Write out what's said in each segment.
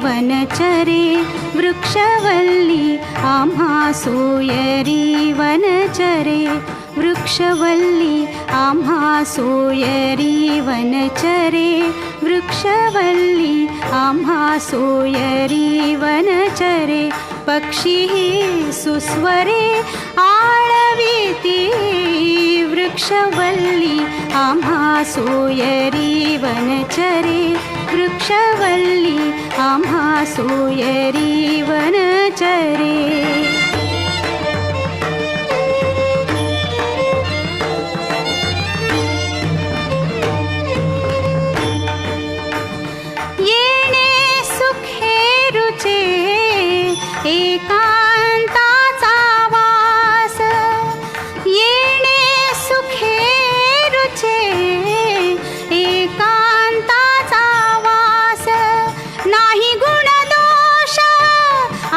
वनचरे वृक्षवल्ली आम्हा सोयरी वनचरे वृक्षवल्ली आम्हा सोयरी वनचरे वृक्षवल्ली आम्हा सोयरी वनचरे पक्षी सुस्वरे आळविती वृक्षवल्ली आम्हा सोयरी वनचरे वृक्षवल्ली आम्हा सोयरी वनचरे एकांताचा वास येणे सुखे रुचे एकांताचा वास नाही गुणदोष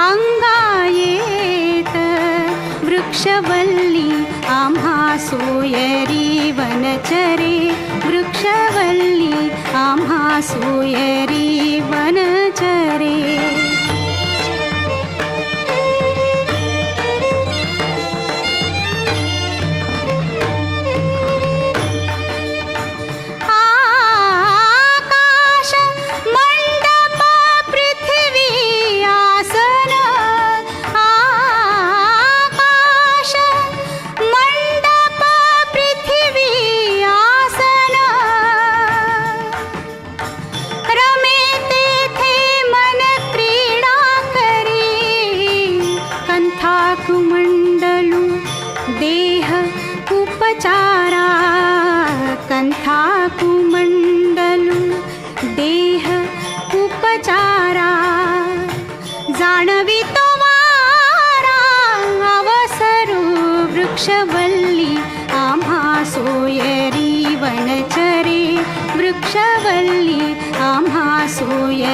अंगा येत वृक्षवल्ली आम्हा सोयरी वनचरे वृक्षवल्ली आम्हा सोयरी वनचरे कुमंडलू देह उपचारा कंथा कुमंडलू देह उपचारा जाणवी तो वारा अवसरू वृक्षवल्ली आम्हा सोयरी वनचरे वृक्षवल्ली आम्हा सोयरी